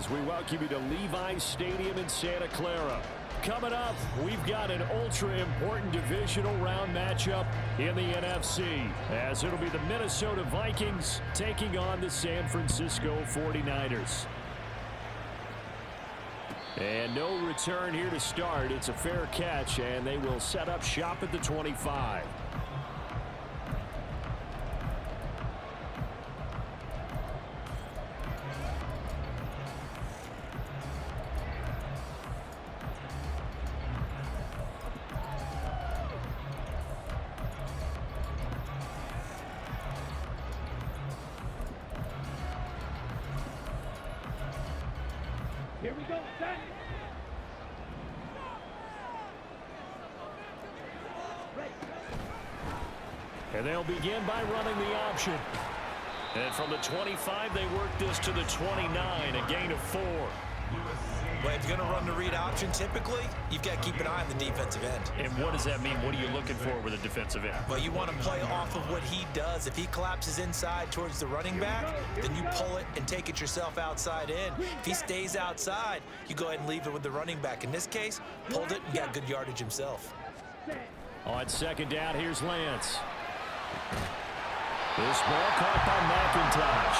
as we welcome you to Levi's Stadium in Santa Clara. Coming up, we've got an ultra-important divisional round matchup in the NFC, as it'll be the Minnesota Vikings taking on the San Francisco 49ers. And no return here to start. It's a fair catch, and they will set up shop at the 25. Here we go, set. And they'll begin by running the option. And from the 25, they work this to the 29, a gain of 4. Well, if you're going to run the read option, typically, you've got to keep an eye on the defensive end. And what does that mean? What are you looking for with a defensive end? Well, you want to play off of what he does. If he collapses inside towards the running back, then you pull it and take it yourself outside in. If he stays outside, you go ahead and leave it with the running back. In this case, pulled it and got good yardage himself. On second down, here's Lance. This ball caught by McIntosh.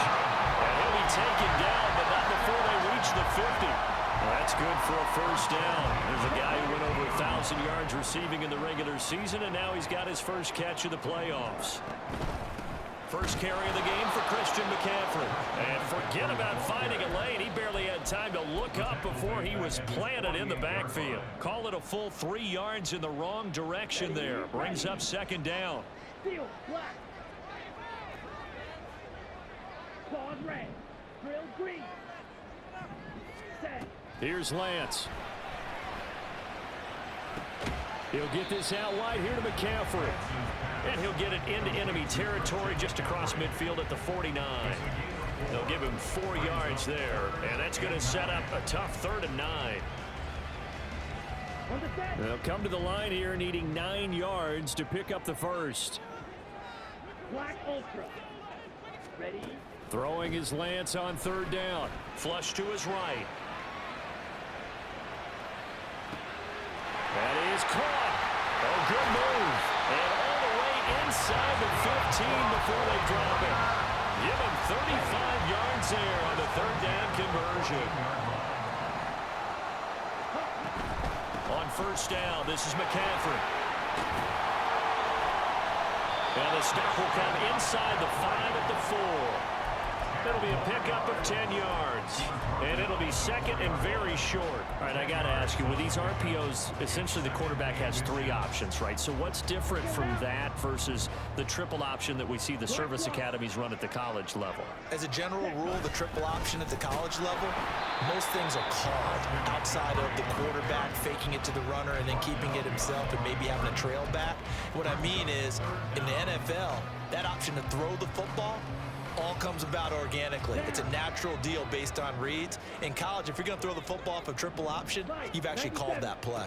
And he'll be taken down, but not before they reach the 50. Well, that's good for a first down. There's a guy who went over 1,000 yards receiving in the regular season, and now he's got his first catch of the playoffs. First carry of the game for Christian McCaffrey. And forget about finding a lane. He barely had time to look up before he was planted in the backfield. Call it a full 3 yards in the wrong direction there. Brings up second down. Steel, black. Claws red. Drill green. Set. Here's Lance. He'll get this out wide here to McCaffrey. And he'll get it into enemy territory just across midfield at the 49. They'll give him 4 yards there. And that's going to set up a tough 3rd and 9. They'll come to the line here needing 9 yards to pick up the first. Black Ultra. Ready? Throwing his Lance on 3rd down. Flush to his right. That is caught. Oh, good move. And all the way inside the 15 before they drop it. Give him 35 yards there on the 3rd down conversion. On first down, this is McCaffrey. And the stop will come inside the 5 at the 4. It'll be a pickup of 10 yards. And it'll be second and very short. All right, I got to ask you, with these RPOs, essentially the quarterback has 3 options, right? So what's different from that versus the triple option that we see the service academies run at the college level? As a general rule, the triple option at the college level, most things are called outside of the quarterback faking it to the runner and then keeping it himself and maybe having a trail back. What I mean is, in the NFL, that option to throw the football all comes about organically. It's a natural deal based on reads. In college, if you're going to throw the football off a triple option, you've actually called that play.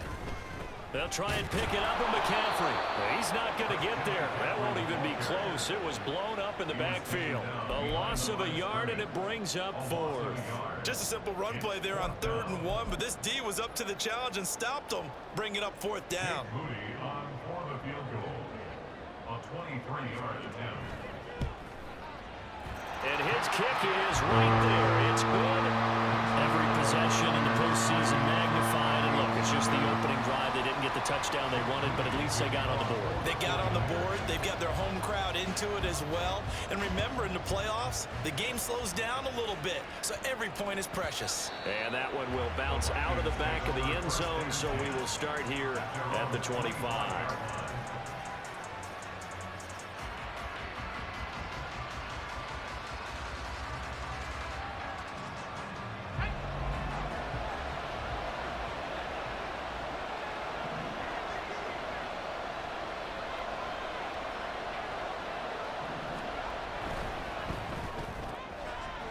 They'll try and pick it up with McCaffrey. He's not going to get there. That won't even be close. It was blown up in the backfield. A loss of a yard, and it brings up 4th. Just a simple run play there on 3rd and 1, but this D was up to the challenge and stopped him, bringing up 4th down. For the field goal, a 23-yard attempt. And his kick is right there. It's good. Every possession in the postseason magnified. And look, it's just the opening drive. They didn't get the touchdown they wanted, but at least they got on the board. They got on the board. They've got their home crowd into it as well. And remember, in the playoffs, the game slows down a little bit, so every point is precious. And that one will bounce out of the back of the end zone, so we will start here at the 25.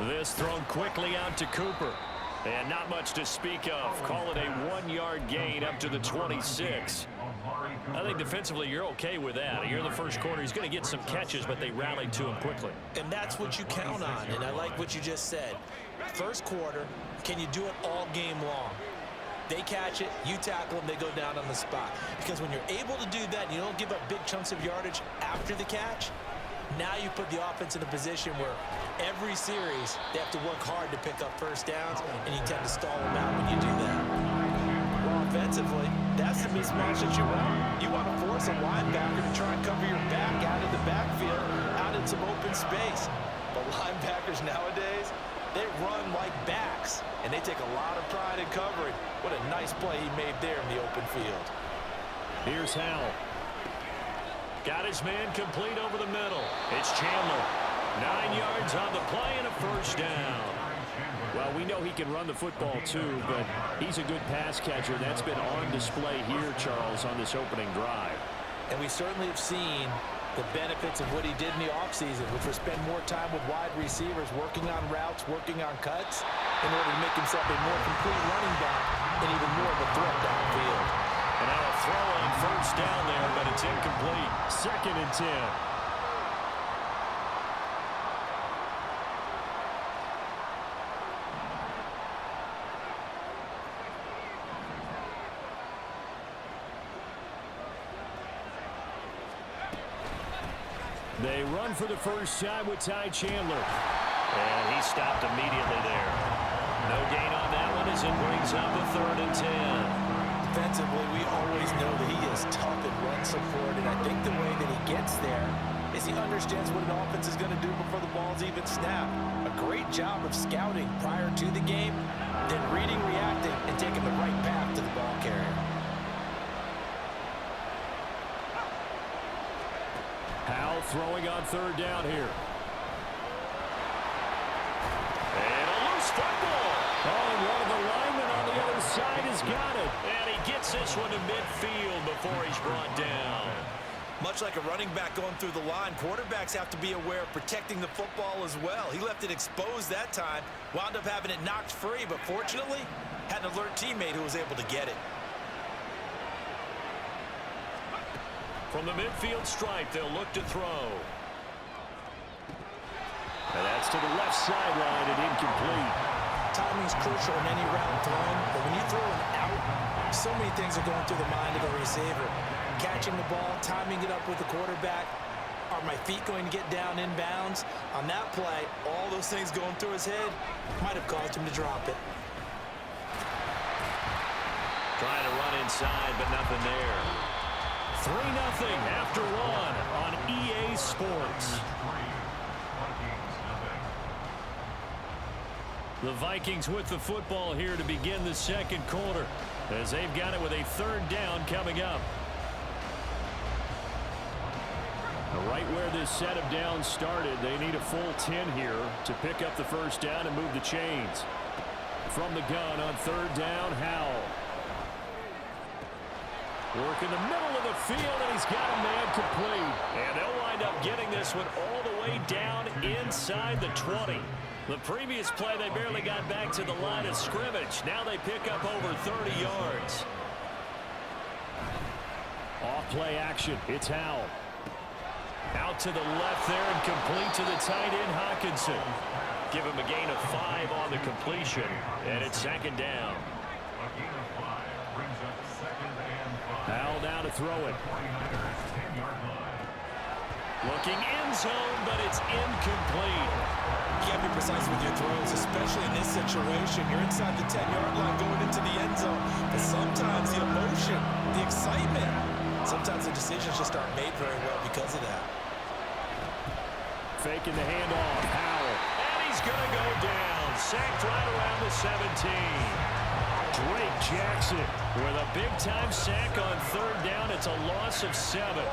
This thrown quickly out to Cooper. And not much to speak of. Call it a 1-yard gain up to the 26. I think defensively you're okay with that. You're in the first quarter. He's going to get some catches, but they rallied to him quickly. And that's what you count on. And I like what you just said. First quarter, can you do it all game long? They catch it, you tackle them, they go down on the spot. Because when you're able to do that, and you don't give up big chunks of yardage after the catch, now you put the offense in a position where every series they have to work hard to pick up first downs, and you tend to stall them out when you do that. Well, offensively, that's the mismatch that you want. You want to force a linebacker to try and cover your back out of the backfield, out in some open space. But linebackers nowadays, they run like backs, and they take a lot of pride in covering. What a nice play he made there in the open field. Here's Howell. Got his man complete over the middle. It's Chandler. 9 yards on the play and a first down. Well, we know he can run the football too, but he's a good pass catcher. That's been on display here, Charles, on this opening drive. And we certainly have seen the benefits of what he did in the offseason, which was spend more time with wide receivers, working on routes, working on cuts, in order to make himself a more complete running back and even more of a threat downfield. And now a throw on first down there, but it's incomplete. 2nd and 10. They run for the first time with Ty Chandler. And he stopped immediately there. No gain on that one as it brings up a 3rd and 10. Defensively, we always know that he is tough and run support, and I think the way that he gets there is he understands what an offense is going to do before the ball's even snapped. A great job of scouting prior to the game, then reading, reacting, and taking the right path to the ball carrier. Howell throwing on 3rd down here. And a loose football. Oh, and one of the linemen on the other side has got it. And he gets this one to midfield before he's brought down. Much like a running back going through the line, quarterbacks have to be aware of protecting the football as well. He left it exposed that time, wound up having it knocked free, but fortunately, had an alert teammate who was able to get it. From the midfield stripe, they'll look to throw. And that's to the left sideline and incomplete. Timing's crucial in any route thrown, but when you throw an out, so many things are going through the mind of the receiver. Catching the ball, timing it up with the quarterback. Are my feet going to get down in bounds? On that play, all those things going through his head might have caused him to drop it. Trying to run inside, but nothing there. 3-0 after one on EA Sports. The Vikings with the football here to begin the 2nd quarter, as they've got it with a 3rd down coming up. Right where this set of downs started, they need a full 10 here to pick up the first down and move the chains. From the gun on 3rd down, Howell. Work in the middle of the field, and he's got a man complete. And they'll wind up getting this one all the way down inside the 20. The previous play, they barely got back to the line of scrimmage. Now they pick up over 30 yards. Off play action. It's Howell. Out to the left there and complete to the tight end, Hawkinson. Give him a gain of 5 on the completion, and it's 2nd down. Howell down to throw it. Looking end zone, but it's incomplete. You can't be precise with your throws, especially in this situation. You're inside the 10-yard line going into the end zone. But sometimes the emotion, the excitement, sometimes the decisions just aren't made very well because of that. Faking the handoff, Howell. And he's going to go down. Sacked right around the 17. Drake Jackson with a big-time sack on 3rd down. It's a loss of 7.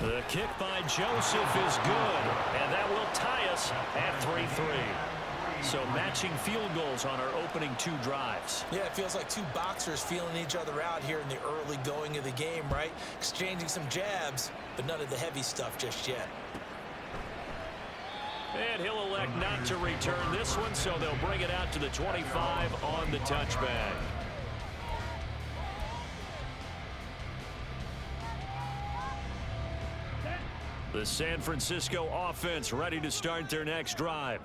The kick by Joseph is good, and that will tie us at 3-3. So matching field goals on our opening 2 drives. Yeah, it feels like 2 boxers feeling each other out here in the early going of the game, right? Exchanging some jabs, but none of the heavy stuff just yet. And he'll elect not to return this one, so they'll bring it out to the 25 on the touchback. The San Francisco offense ready to start their next drive.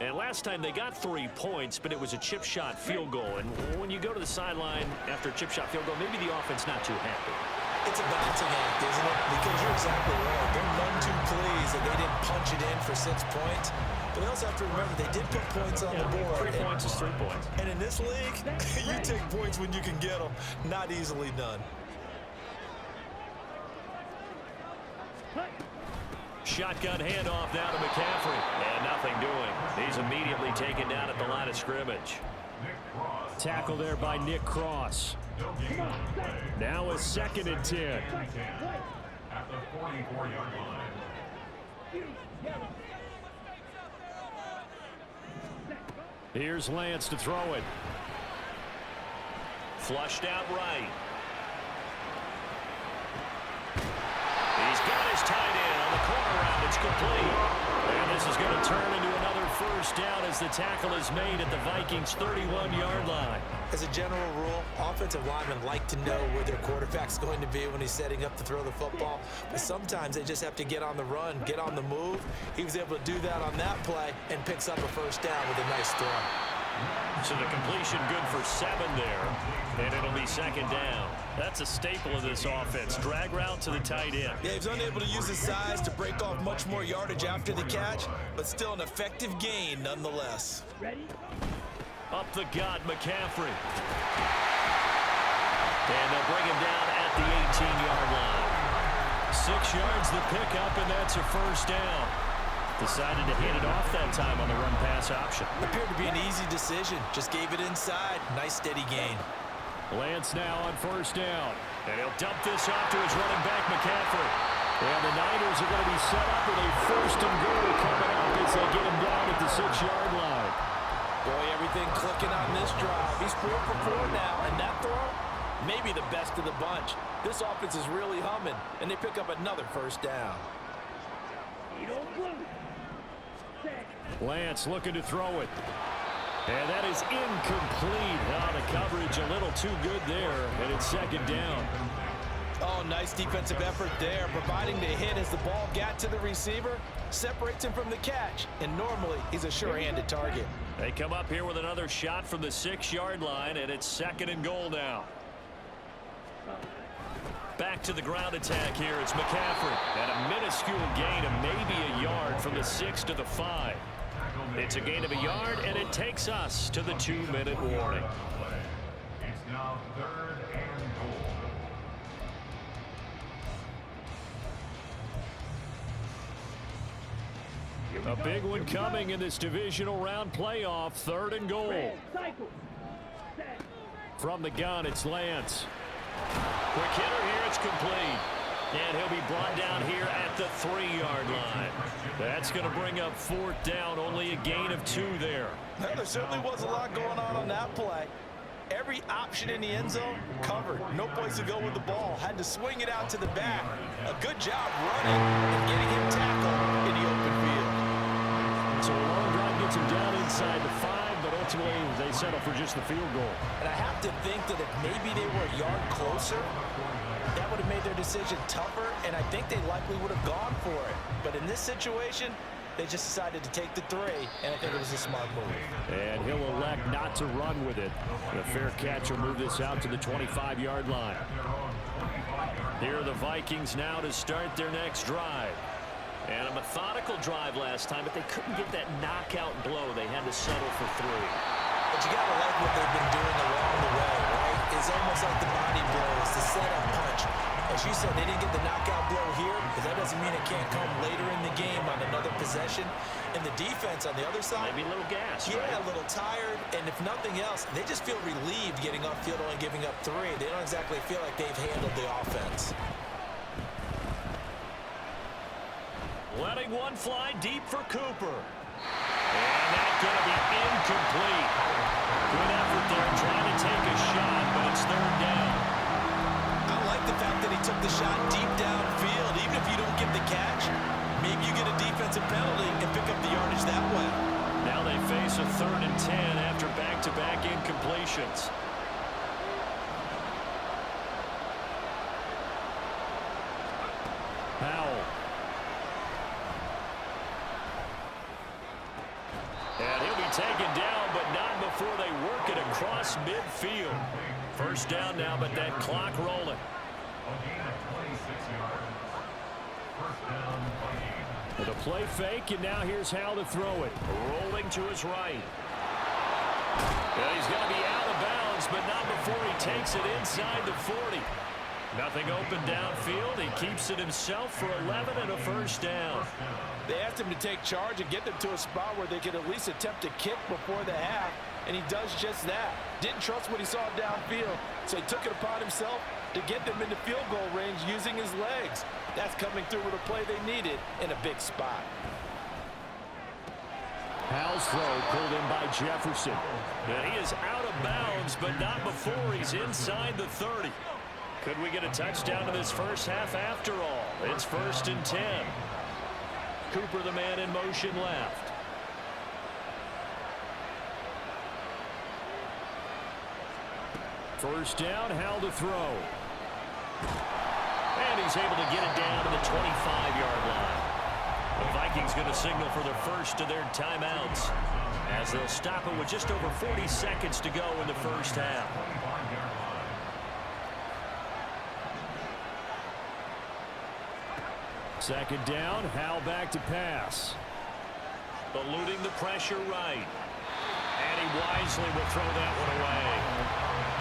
And last time they got 3 points, but it was a chip shot field goal. And when you go to the sideline after a chip shot field goal, maybe the offense not too happy. It's a balancing act, isn't it? Because you're exactly right. They're none too pleased that they didn't punch it in for 6 points. But they also have to remember they did put points on the board. 3 points is 3 points. And in this league, you take points when you can get them. Not easily done. Shotgun handoff now to McCaffrey. And nothing doing. He's immediately taken down at the line of scrimmage. Tackle there by Nick Cross. Now a 2nd and 10. At the 44-yard line. Here's Lance to throw it. Flushed out right. He's got his tight end on the corner route. It's complete. And this is going to turn into another 1st down as the tackle is made at the Vikings' 31-yard line. As a general rule, offensive linemen like to know where their quarterback's going to be when he's setting up to throw the football. But sometimes they just have to get on the run, get on the move. He was able to do that on that play and picks up a 1st down with a nice throw. So the completion good for 7 there, and it'll be 2nd down. That's a staple of this offense. Drag route to the tight end. Yeah, he was unable to use his size to break off much more yardage after the catch, but still an effective gain nonetheless. Ready? Up the gut, McCaffrey. And they'll bring him down at the 18-yard line. 6 yards the pickup, and that's a 1st down. Decided to hand it off that time on the run-pass option. Appeared to be an easy decision. Just gave it inside. Nice steady gain. Lance now on 1st down. And he'll dump this off to his running back, McCaffrey. And the Niners are going to be set up with a 1st and goal coming up as they get him down at the 6-yard line. Boy, everything clicking on this drive. He's 4 for 4 now, and that throw, maybe the best of the bunch. This offense is really humming, and they pick up another 1st down. Lance looking to throw it. And that is incomplete. Oh, the coverage a little too good there, and it's 2nd down. Oh, nice defensive effort there, providing the hit as the ball got to the receiver, separates him from the catch, and normally he's a sure-handed target. They come up here with another shot from the 6-yard line, and it's 2nd and goal now. Back to the ground attack here. It's McCaffrey. And a minuscule gain of maybe a yard from the 6 to the 5. It's a gain of a yard, and it takes us to the 2-minute warning. It's now 3rd and goal. A big one coming in this divisional round playoff. 3rd and goal. From the gun, it's Lance. Quick hitter here, it's complete. And he'll be brought down here at the 3-yard line. That's going to bring up 4th down, only a gain of 2 there. Well, there certainly was a lot going on that play. Every option in the end zone covered. No place to go with the ball. Had to swing it out to the back. A good job running and getting him tackled in the open field. So a long drive gets him down inside the 5, but ultimately they settle for just the field goal. And I have to think that if maybe they were a yard closer, that would have made their decision tougher, and I think they likely would have gone for it. But in this situation, they just decided to take the 3, and I think it was a smart move. And he'll elect not to run with it. The fair catch will move this out to the 25-yard line. Here are the Vikings now to start their next drive. And a methodical drive last time, but they couldn't get that knockout blow. They had to settle for 3. But you got to like what they've been doing along the way, right? It's almost like the body blow. It's the setup punch. As you said, they didn't get the knockout blow here, but that doesn't mean it can't come later in the game on another possession. And the defense on the other side, maybe a little gas, yeah, right? A little tired. And if nothing else, they just feel relieved getting off field only giving up 3. They don't exactly feel like they've handled the offense. Letting one fly deep for Cooper. And that's going to be incomplete. Good effort there trying to take a shot, but it's 3rd down. I like the fact that he took the shot deep downfield. Even if you don't get the catch, maybe you get a defensive penalty and pick up the yardage that way. Now they face a 3rd and 10 after back-to-back incompletions. Powell. taken down, but not before they work it across midfield. First down now, but that clock rolling. A gain of 26 yards. First down, Vikings. With a play fake, and now here's how to throw it. Rolling to his right. Well, he's going to be out of bounds, but not before he takes it inside the 40. Nothing open downfield. He keeps it himself for 11 and a first down. They asked him to take charge and get them to a spot where they could at least attempt to kick before the half, and he does just that. Didn't trust what he saw downfield, so he took it upon himself to get them into field goal range using his legs. That's coming through with a play they needed in a big spot. Howell's throw pulled in by Jefferson. And he is out of bounds, but not before he's inside the 30. Could we get a touchdown to this first half after all? It's 1st and 10. Cooper, the man in motion left. First down, Howell to throw. And he's able to get it down to the 25-yard line. The Vikings going to signal for the first of their timeouts as they'll stop it with just over 40 seconds to go in the first half. Second down, Howell back to pass. Eluding the pressure right. And he wisely will throw that one away.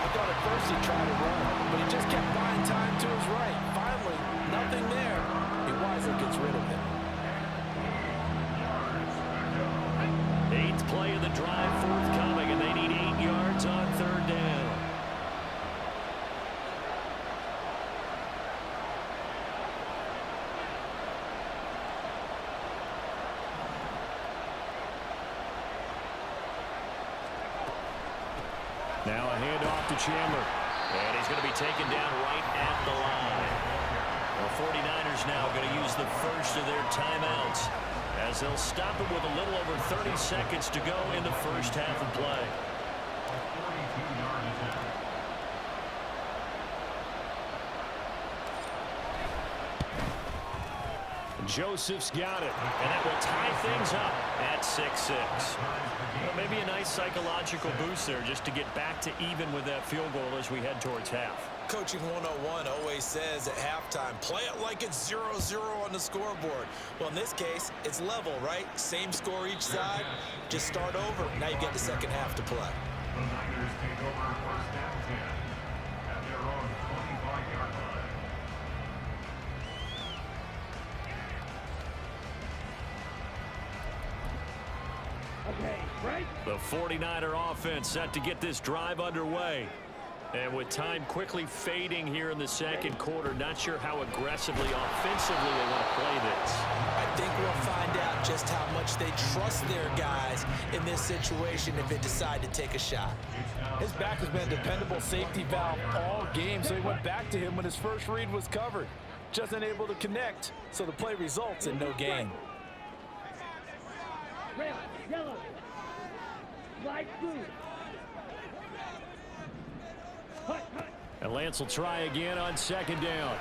I thought at first he'd try to run, but he just kept buying time to his right. Finally, nothing there. He wisely gets rid of it. 8th play of the drive forthcoming, and they need 8 yards on third down. Now a handoff to Chandler. And he's going to be taken down right at the line. The 49ers now going to use the first of their timeouts as they'll stop it with a little over 30 seconds to go in the first half of play. Joseph's got it, and that will tie things up at 6-6. Well, maybe a nice psychological boost there just to get back to even with that field goal as we head towards half. Coaching 101 always says at halftime, play it like it's 0-0 on the scoreboard. Well, in this case, it's level, right? Same score each side. Just start over. Now you get the second half to play. The Niners take over first down 10 at their own 25-yard line. Okay, right? The 49er offense set to get this drive underway. And with time quickly fading here in the second quarter, not sure how aggressively, offensively they want to play this. I think we'll find out just how much they trust their guys in this situation if they decide to take a shot. His back has been a dependable safety valve all game, so he went back to him when his first read was covered. Just unable to connect, so the play results in no gain. Red, yellow. Slide through. Hut, hut. And Lance will try again on second down.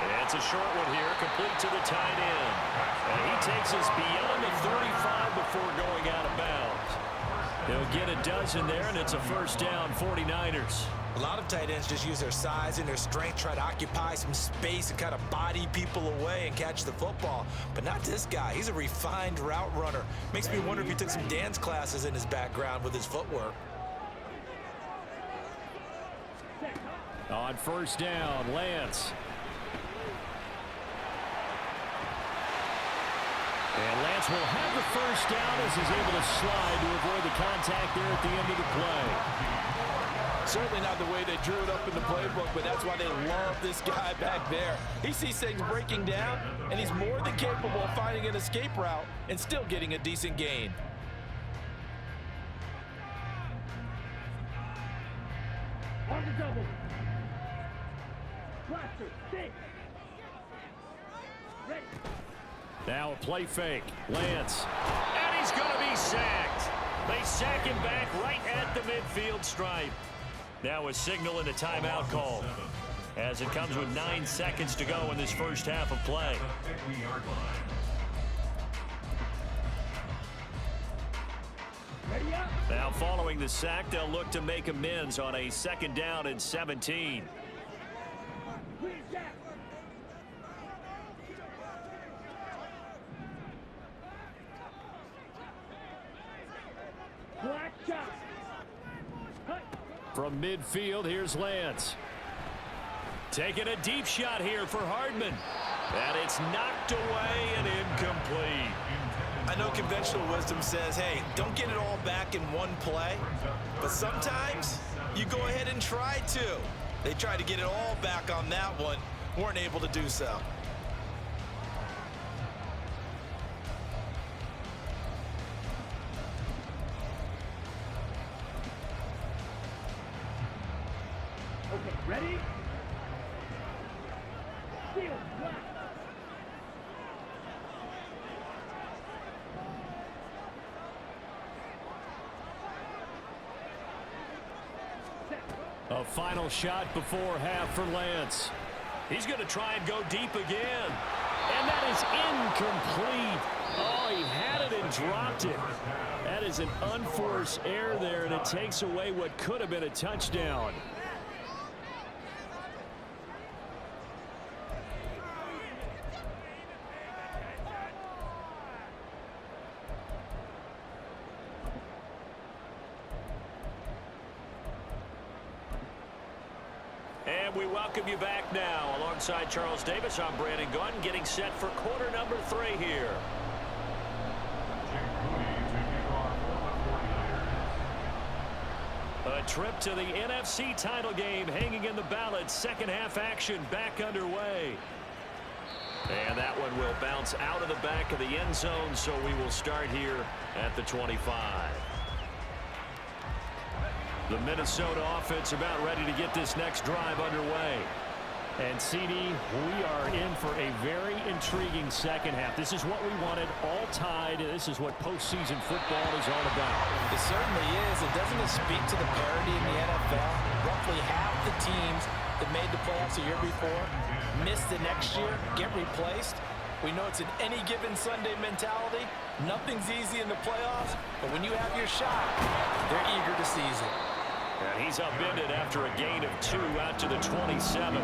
And it's a short one here, complete to the tight end. And he takes us beyond the 35 before going out of bounds. He'll get a dozen there, and it's a first down, 49ers. A lot of tight ends just use their size and their strength, try to occupy some space and kind of body people away and catch the football. But not this guy. He's a refined route runner. Makes me wonder if he took some dance classes in his background with his footwork. On first down, Lance. And Lance will have the first down as he's able to slide to avoid the contact there at the end of the play. Certainly not the way they drew it up in the playbook, but that's why they love this guy back there. He sees things breaking down, and he's more than capable of finding an escape route and still getting a decent gain. On the double. Blaster, stick. Ready. Now a play fake. Lance. And he's going to be sacked. They sack him back right at the midfield stripe. Now a signal and a timeout call as it comes with 9 seconds to go in this first half of play. Ready up. Now following the sack, they'll look to make amends on a 2nd down and 17. Clean jack. Black shot. Hut. From midfield, here's Lance. Taking a deep shot here for Hardman. And it's knocked away and incomplete. I know conventional wisdom says, hey, don't get it all back in one play. But sometimes you go ahead and try to. They tried to get it all back on that one. Weren't able to do so. Okay, ready? Steal, black. A final shot before half for Lance. He's going to try and go deep again. And that is incomplete. Oh, he had it and dropped it. That is an unforced error there, and it takes away what could have been a touchdown. And we welcome you back now. Alongside Charles Davis, I'm Brandon Gunn, getting set for quarter number 3 here. A trip to the NFC title game hanging in the balance. Second half action back underway. And that one will bounce out of the back of the end zone, so we will start here at the 25. The Minnesota offense about ready to get this next drive underway. And CD, we are in for a very intriguing second half. This is what we wanted, all tied. This is what postseason football is all about. It certainly is. And doesn't it speak to the parity in the NFL? Roughly half the teams that made the playoffs a year before miss the next year, get replaced. We know it's an any given Sunday mentality. Nothing's easy in the playoffs, but when you have your shot, they're eager to seize it. And he's upended after a gain of 2 out to the 27.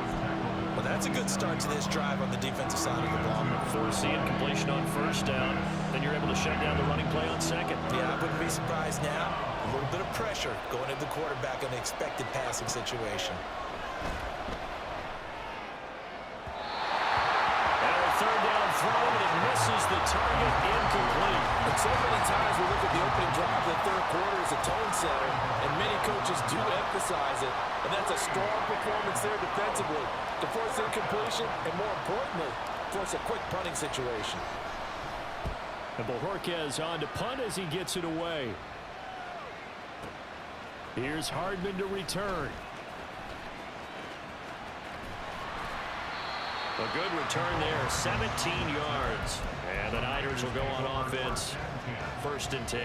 Well, that's a good start to this drive on the defensive side of the ball. Foreseeing completion on 1st down. Then you're able to shut down the running play on 2nd. Yeah, I wouldn't be surprised now. A little bit of pressure going at the quarterback in the expected passing situation. And a 3rd down throw, and it misses the target, incomplete. And so many times we look at the opening drive of the 3rd quarter as a tone setter, and many coaches do emphasize it, and that's a strong performance there defensively to force incompletion and, more importantly, force a quick punting situation. And Bojorquez on to punt as he gets it away. Here's Hardman to return. A good return there, 17 yards. And the Niners will go on offense, 1st and 10.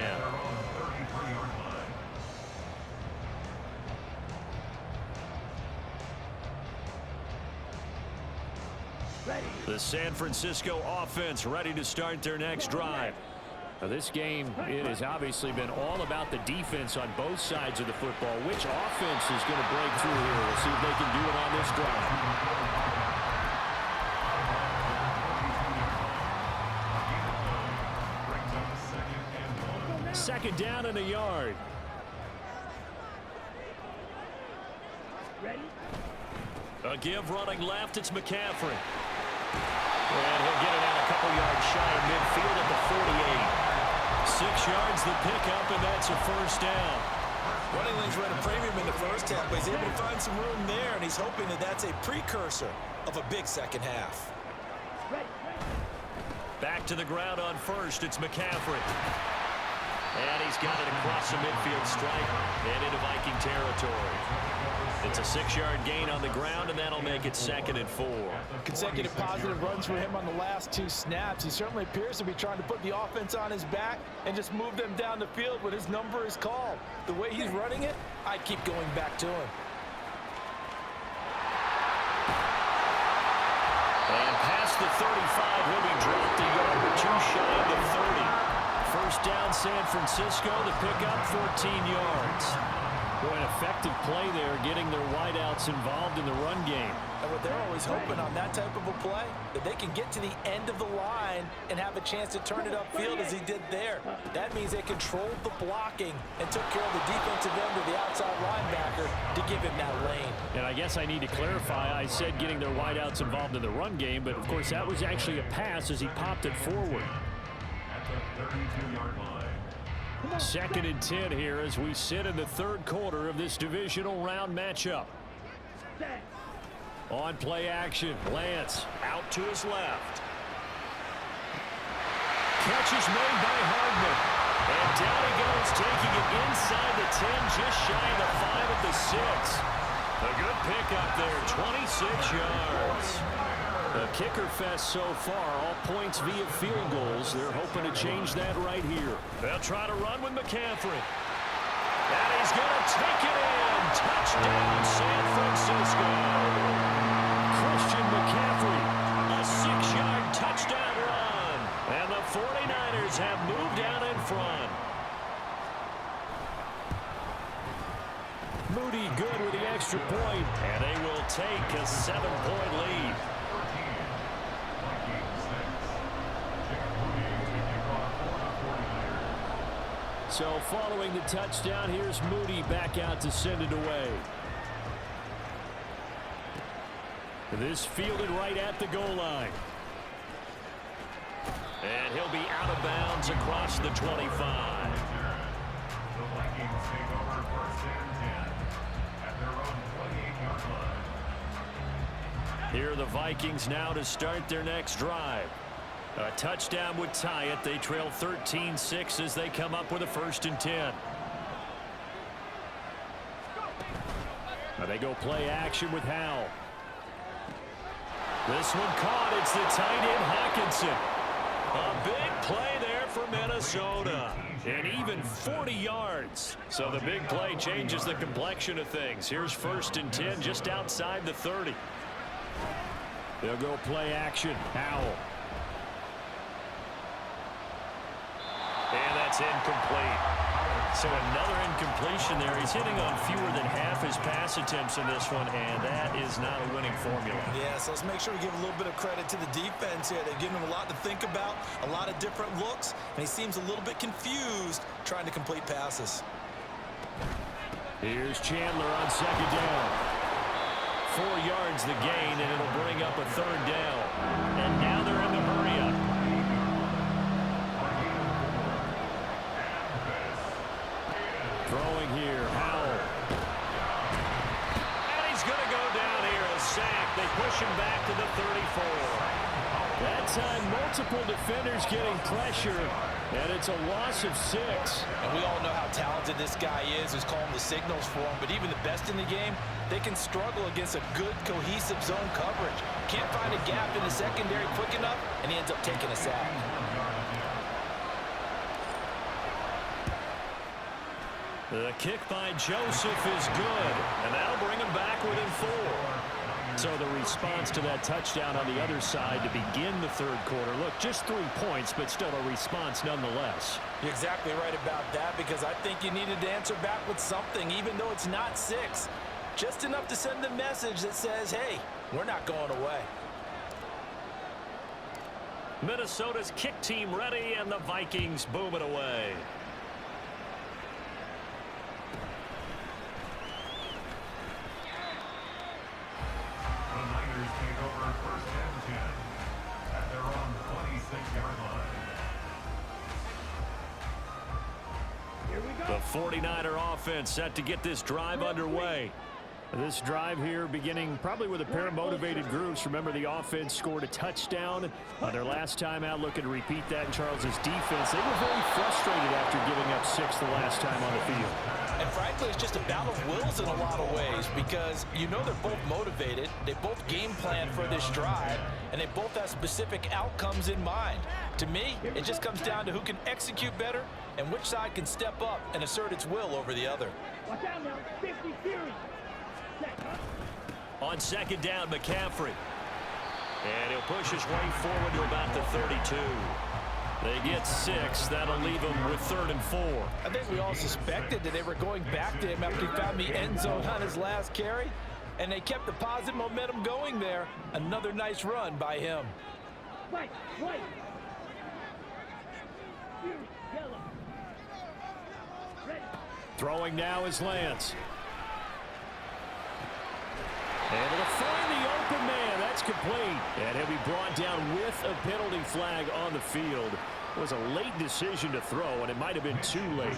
Ready. The San Francisco offense ready to start their next drive. Now this game, it has obviously been all about the defense on both sides of the football. Which offense is going to break through here? We'll see if they can do it on this drive. 2nd down and a yard. Ready. A give running left. It's McCaffrey. And he'll get it out a couple yards shy of midfield at the 48. 6 yards the pickup, and that's a 1st down. Running lanes were at a premium in the first half, but he's able to find some room there, and he's hoping that that's a precursor of a big second half. Ready. Back to the ground on 1st. It's McCaffrey. And he's got it across the midfield stripe and into Viking territory. It's a 6-yard gain on the ground, and that'll make it 2nd and 4. Consecutive positive runs for him on the last 2 snaps. He certainly appears to be trying to put the offense on his back and just move them down the field when his number is called. The way he's running it, I'd keep going back to him. And past the 35, he'll be dropped a yard or 2 shy of the 30. 1st down, San Francisco, the pickup, 14 yards. Boy, an effective play there, getting their wideouts involved in the run game. And what they're always hoping on that type of a play, that they can get to the end of the line and have a chance to turn it upfield as he did there. That means they controlled the blocking and took care of the defensive end of the outside linebacker to give him that lane. And I guess I need to clarify, I said getting their wideouts involved in the run game, but of course that was actually a pass as he popped it forward. At the 32-yard line. 2nd and 10 here as we sit in the third quarter of this divisional round matchup. On play action, Lance out to his left. Catch is made by Hardman. And down he goes, taking it inside the 10, just shy of the 5 at the 6. A good pickup there, 26 yards. A kicker fest so far, all points via field goals. They're hoping to change that right here. They'll try to run with McCaffrey. And he's going to take it in. Touchdown, San Francisco. Christian McCaffrey, a 6-yard touchdown run. And the 49ers have moved out in front. Moody good with the extra point, and they will take a 7-point lead. So following the touchdown, here's Moody back out to send it away. This fielded right at the goal line. And he'll be out of bounds across the 25. The Vikings take over 1st and 10 at their own 28-yard line. Here are the Vikings now to start their next drive. A touchdown would tie it. They trail 13-6 as they come up with a 1st and 10. Now they go play action with Howell. This one caught. It's the tight end Hawkinson. A big play there for Minnesota. And even 40 yards. So the big play changes the complexion of things. Here's 1st and 10 just outside the 30. They'll go play action. Howell. And that's incomplete. So another incompletion there. He's hitting on fewer than half his pass attempts in this one, and that is not a winning formula. Yeah, so let's make sure we give a little bit of credit to the defense here. They've given him a lot to think about, a lot of different looks, and he seems a little bit confused trying to complete passes. Here's Chandler on 2nd down. 4 yards the gain, and it'll bring up a 3rd down. And now they're in the hurry-up. Throwing here, Howell. And he's going to go down here, a sack. They push him back to the 34. That time, multiple defenders getting pressure, and it's a loss of 6. And we all know how talented this guy is who's calling the signals for him, but even the best in the game, they can struggle against a good, cohesive zone coverage. Can't find a gap in the secondary quick enough, and he ends up taking a sack. The kick by Joseph is good, and that'll bring him back within 4. So the response to that touchdown on the other side to begin the 3rd quarter. Look, just 3 points, but still a response nonetheless. You're exactly right about that, because I think you needed to answer back with something, even though it's not 6. Just enough to send a message that says, hey, we're not going away. Minnesota's kick team ready, and the Vikings boom it away. Take over 1st and 10 at their own 26-yard line. Here we go. The 49er offense set to get this drive underway. This drive here beginning probably with a pair of motivated groups. Remember, the offense scored a touchdown their last time out, looking to repeat that in Charles's defense. They were very frustrated after giving up 6 the last time on the field. And frankly, it's just a battle of wills in a lot of ways, because you know they're both motivated, they both game plan for this drive, and they both have specific outcomes in mind. To me, it just comes down to who can execute better and which side can step up and assert its will over the other. Watch out now. 50 series. On 2nd down, McCaffrey. And he'll push his way forward to about the 32. They get 6. That'll leave them with 3rd and 4. I think we all suspected that they were going back to him after he found the end zone on his last carry, and they kept the positive momentum going there. Another nice run by him. Right. Yellow. Ready. Throwing now is Lance. Able to find the open man. That's complete. And he'll be brought down with a penalty flag on the field. It was a late decision to throw, and it might have been too late.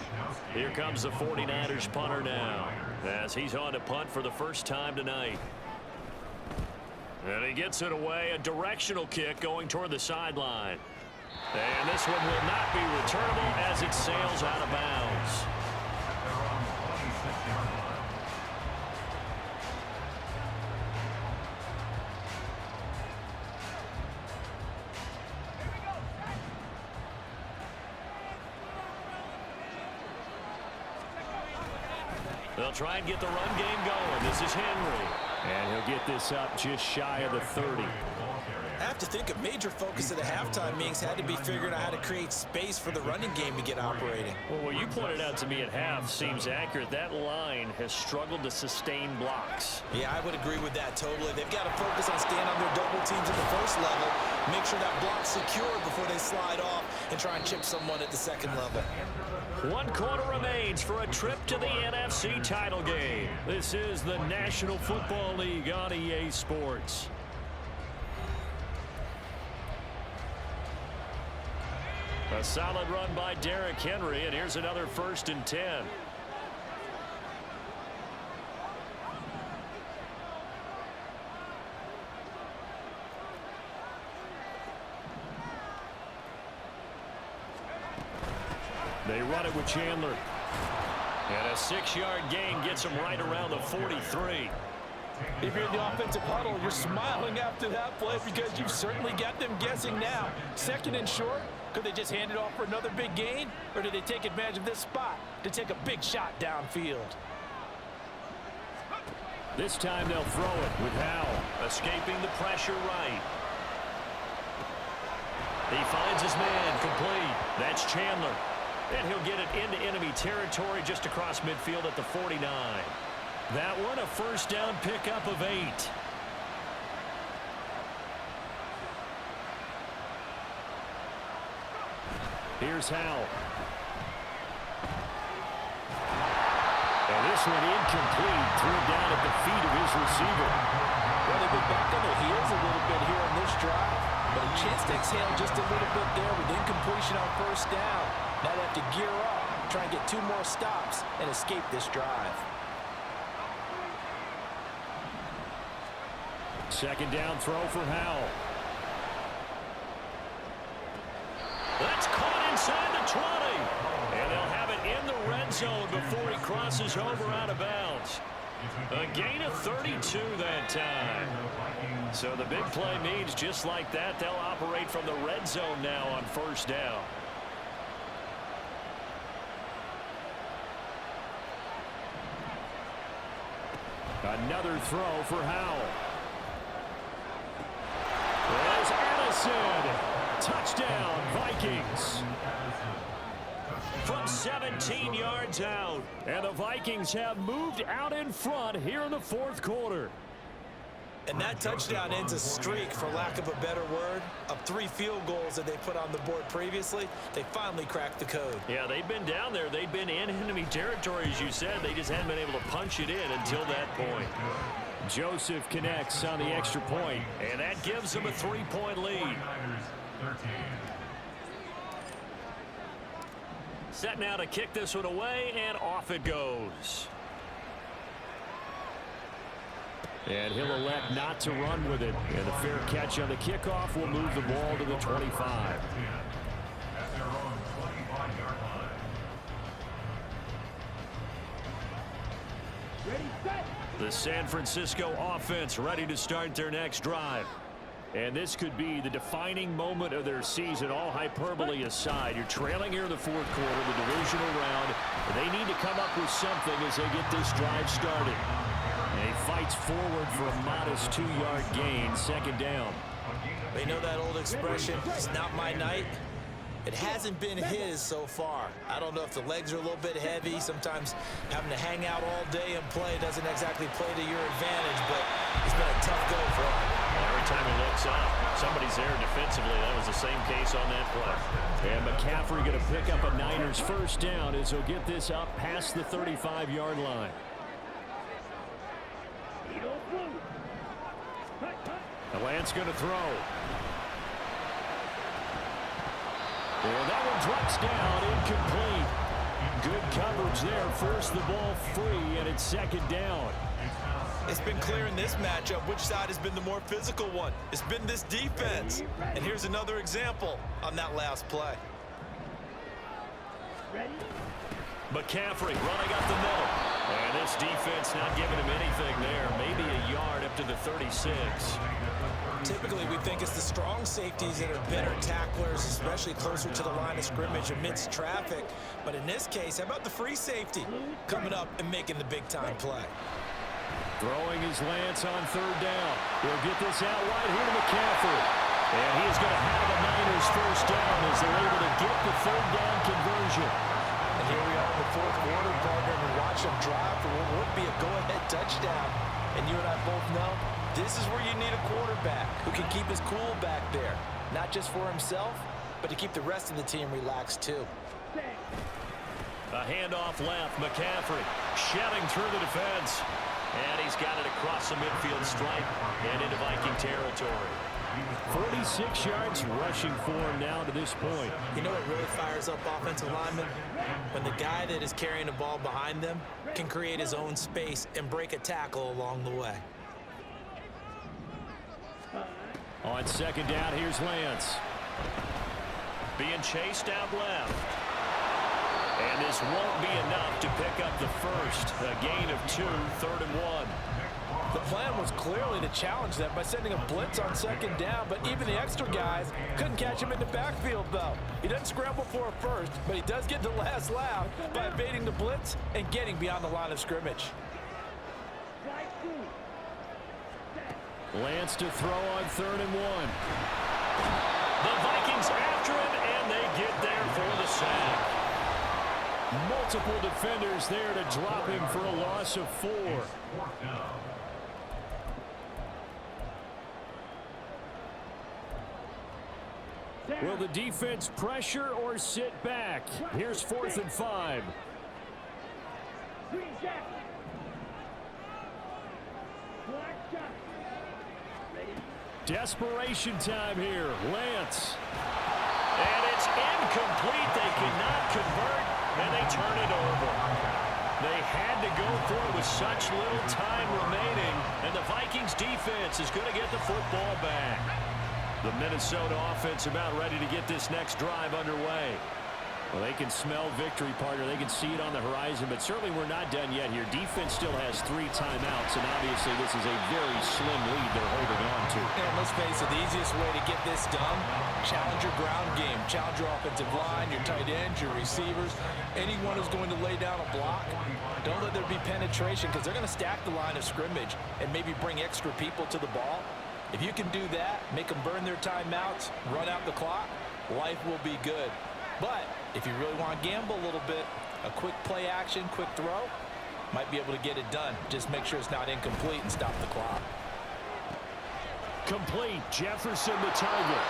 Here comes the 49ers punter now, as he's on to punt for the first time tonight. And he gets it away. A directional kick going toward the sideline. And this one will not be returnable as it sails out of bounds. They'll try and get the run game going. This is Henry. And he'll get this up just shy of the 30. I have to think a major focus of the halftime meetings had to be figuring out how to create space for the running game to get operating. Well, what you pointed out to me at half seems accurate. That line has struggled to sustain blocks. Yeah, I would agree with that totally. They've got to focus on staying on their double teams at the first level, make sure that block's secure before they slide off and try and chip someone at the second level. 1 quarter remains for a trip to the NFC title game. This is the National Football League on EA Sports. A solid run by Derrick Henry, and here's another 1st and 10. They run it with Chandler. And a 6-yard gain gets him right around the 43. If you're in the offensive huddle, you're smiling after that play because you've certainly got them guessing now. 2nd and short. Could they just hand it off for another big gain? Or did they take advantage of this spot to take a big shot downfield? This time they'll throw it with Howell. Escaping the pressure right. He finds his man complete. That's Chandler. And he'll get it into enemy territory just across midfield at the 49. That one a 1st down pickup of 8. Here's Howell. And this one incomplete. Threw it down at the feet of his receiver. Well, they've been back on their heels a little bit here on this drive, but a chance to exhale just a little bit there with incompletion on 1st down. Now they have to gear up, try and get 2 more stops and escape this drive. 2nd down throw for Howell. That's caught inside the 20. And they'll have it in the red zone before he crosses over out of bounds. A gain of 32 that time. So the big play means just like that, they'll operate from the red zone now on 1st down. Another throw for Howell. There's Allison. Touchdown, Vikings. From 17 yards out. And the Vikings have moved out in front here in the 4th quarter. And that touchdown ends a streak, for lack of a better word, of 3 field goals that they put on the board previously. They finally cracked the code. Yeah, they've been down there. They've been in enemy territory, as you said. They just hadn't been able to punch it in until that point. Joseph connects on the extra point, and that gives them a 3-point lead. Set now to kick this one away, and off it goes. And he'll elect not to run with it. And a fair catch on the kickoff will move the ball to the 25. Ready, set. The San Francisco offense ready to start their next drive. And this could be the defining moment of their season, all hyperbole aside. You're trailing here in the 4th quarter, the divisional round. They need to come up with something as they get this drive started. And he fights forward for a modest 2-yard gain, 2nd down. They know that old expression, it's not my night. It hasn't been his so far. I don't know if the legs are a little bit heavy. Sometimes having to hang out all day and play doesn't exactly play to your advantage, but it's been a tough go for him. Every time he looks up, somebody's there defensively. That was the same case on that play. And McCaffrey going to pick up a Niners first down as he'll get this up past the 35-yard line. The Lance going to throw. And that one drops down, incomplete. Good coverage there, forced the ball free, and it's second down. It's been clear in this matchup which side has been the more physical one. It's been this defense. And here's another example on that last play. McCaffrey running up the middle. And this defense not giving him anything there. Maybe a yard up to the 36. Typically, we think it's the strong safeties that are better tacklers, especially closer to the line of scrimmage amidst traffic. But in this case, how about the free safety coming up and making the big-time play? Throwing his Lance on third down. He'll get this out right here to McCaffrey. And he is going to have the Niners first down as they're able to get the third down conversion. And here we are in the fourth quarter, partner, and watch them drive for what would be a go-ahead touchdown. And you and I both know this is where you need a quarterback who can keep his cool back there, not just for himself, but to keep the rest of the team relaxed too. A handoff left. McCaffrey shedding through the defense. And he's got it across the midfield stripe and into Viking territory. 46 yards rushing for him now to this point. You know what really fires up offensive linemen? When the guy that is carrying the ball behind them can create his own space and break a tackle along the way. On second down, here's Lance. Being chased out left. And this won't be enough to pick up the first. A gain of 2, 3rd and 1. The plan was clearly to challenge them by sending a blitz on second down, but even the extra guys couldn't catch him in the backfield, though. He doesn't scramble for a first, but he does get the last laugh by evading the blitz and getting beyond the line of scrimmage. Lance to throw on 3rd and 1. The Vikings after him, and they get there for the sack. Multiple defenders there to drop him for a loss of 4. Will the defense pressure or sit back? Here's 4th and 5. Desperation time here. Lance. And it's incomplete. They cannot convert, and they turn it over. They had to go for it with such little time remaining, and the Vikings defense is going to get the football back. The Minnesota offense about ready to get this next drive underway. Well, they can smell victory, partner. They can see it on the horizon, but certainly we're not done yet here. Defense still has 3 timeouts, and obviously this is a very slim lead they're holding on to. And let's face it, the easiest way to get this done, challenge your ground game. Challenge your offensive line, your tight ends, your receivers, anyone who's going to lay down a block. Don't let there be penetration because they're going to stack the line of scrimmage and maybe bring extra people to the ball. If you can do that, make them burn their timeouts, run out the clock, life will be good. But if you really want to gamble a little bit, a quick play action, quick throw, might be able to get it done. Just make sure it's not incomplete and stop the clock. Complete. Jefferson the target.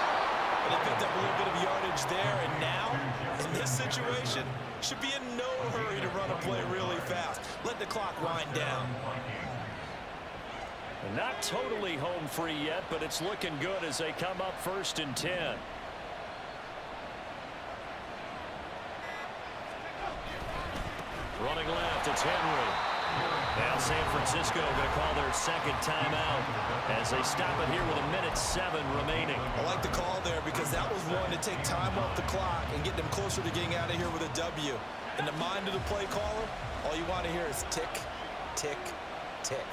And they picked up a little bit of yardage there, and now, in this situation, should be in no hurry to run a play really fast. Let the clock wind down. Not totally home free yet, but it's looking good as they come up 1st and 10. Running left, it's Henry. Now San Francisco going to call their second timeout as they stop it here with 1:07 remaining. I like the call there because that was one to take time off the clock and get them closer to getting out of here with a W. In the mind of the play caller, all you want to hear is tick, tick, tick.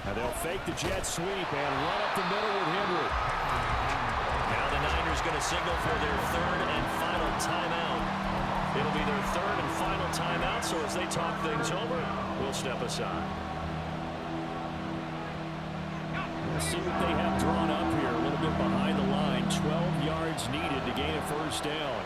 Now they'll fake the jet sweep and run up the middle with Henry. Now the Niners going to signal for their 3rd and final timeout. It'll be their third and final timeout, so as they talk things over, we'll step aside. Let's see what they have drawn up here. A little bit behind the line. 12 yards needed to gain a first down.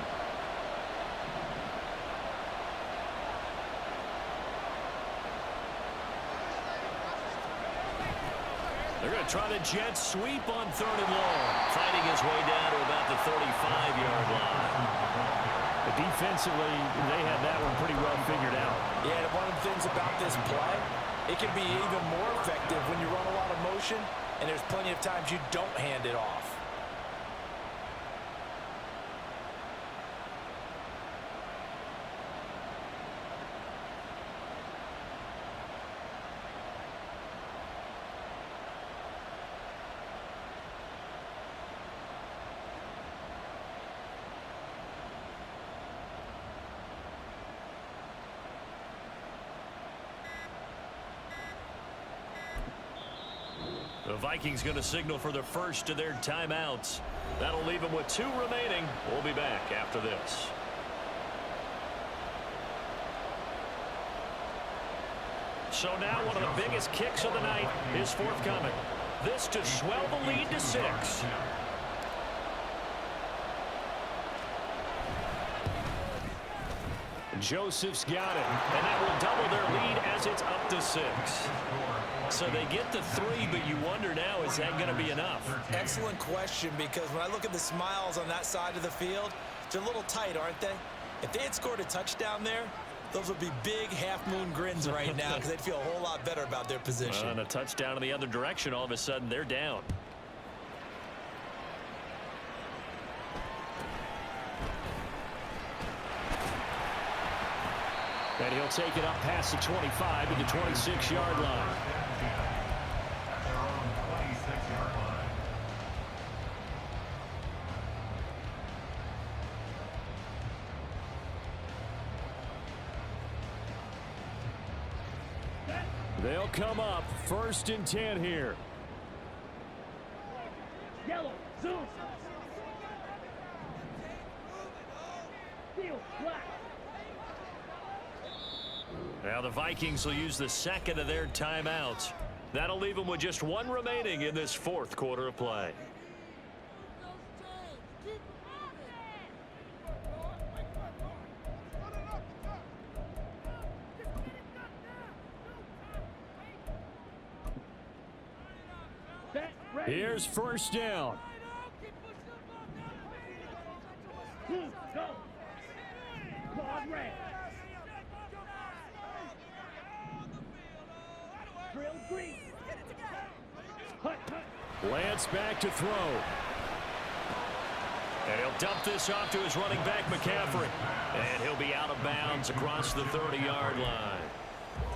They're going to try the jet sweep on 3rd and long. Fighting his way down to about the 35-yard line. But defensively, they had that one pretty well figured out. Yeah, and one of the things about this play, it can be even more effective when you run a lot of motion, and there's plenty of times you don't hand it off. The Vikings going to signal for the first of their timeouts. That'll leave them with 2 remaining. We'll be back after this. So now one of the biggest kicks of the night is forthcoming. This to swell the lead to 6. Joseph's got it, and that will double their lead as it's up to 6. So they get the 3, but you wonder now, is that going to be enough? Excellent question, because when I look at the smiles on that side of the field, they're a little tight, aren't they? If they had scored a touchdown there, those would be big half-moon grins right now because they'd feel a whole lot better about their position. And a touchdown in the other direction, all of a sudden they're down. And he'll take it up past the 25 to the 26-yard line. They'll come up 1st and 10 here. Yellow, zoom. Field, black. Now the Vikings will use the 2nd of their timeouts. That'll leave them with just 1 remaining in this 4th quarter of play. Here's 1st down. Go. Quad red. Drill green. Hut, hut. Lance back to throw. And he'll dump this off to his running back, McCaffrey. And he'll be out of bounds across the 30-yard line.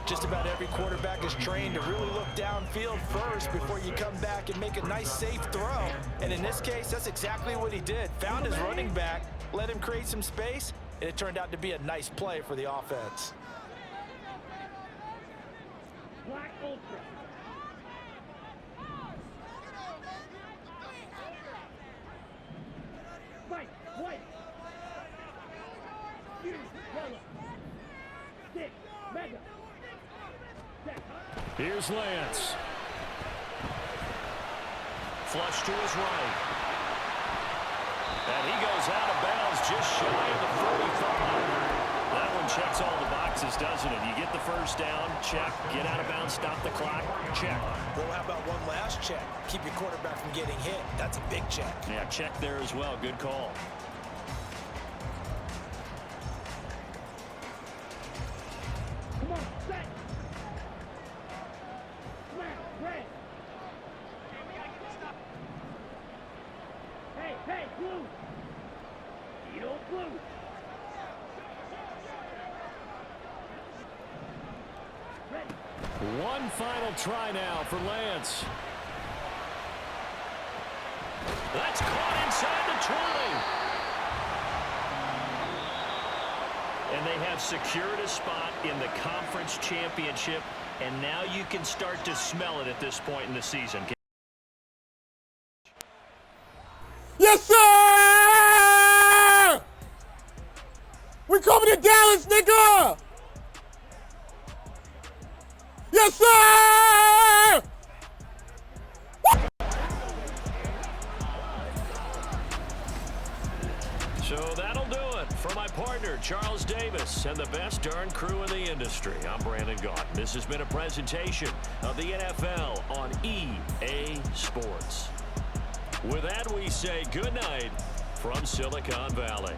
Just about every quarterback is trained to really look downfield first before you come back and make a nice, safe throw. And in this case, that's exactly what he did. Found his running back, let him create some space, and it turned out to be a nice play for the offense. Black ultra. White, white. Huge, yellow. Stick, mega. Here's Lance. Flush to his right. And he goes out of bounds just shy of the 45. That one checks all the boxes, doesn't it? You get the 1st down, check. Get out of bounds, stop the clock, check. Well, how about one last check? Keep your quarterback from getting hit. That's a big check. Yeah, check there as well. Good call. Come on, set. Smash, red. Hey, hey, blue. Edo blue. Ready. One final try now for Lance. That's caught inside the 20. And they have secured a spot in the conference championship, and now you can start to smell it at this point in the season. Yes, sir! We coming Yes, sir! So that'll do it for my partner, Charles Davis, and the best darn crew in the industry. I'm Brandon Gaunt. This has been a presentation of the NFL on EA Sports. With that, we say good night from Silicon Valley.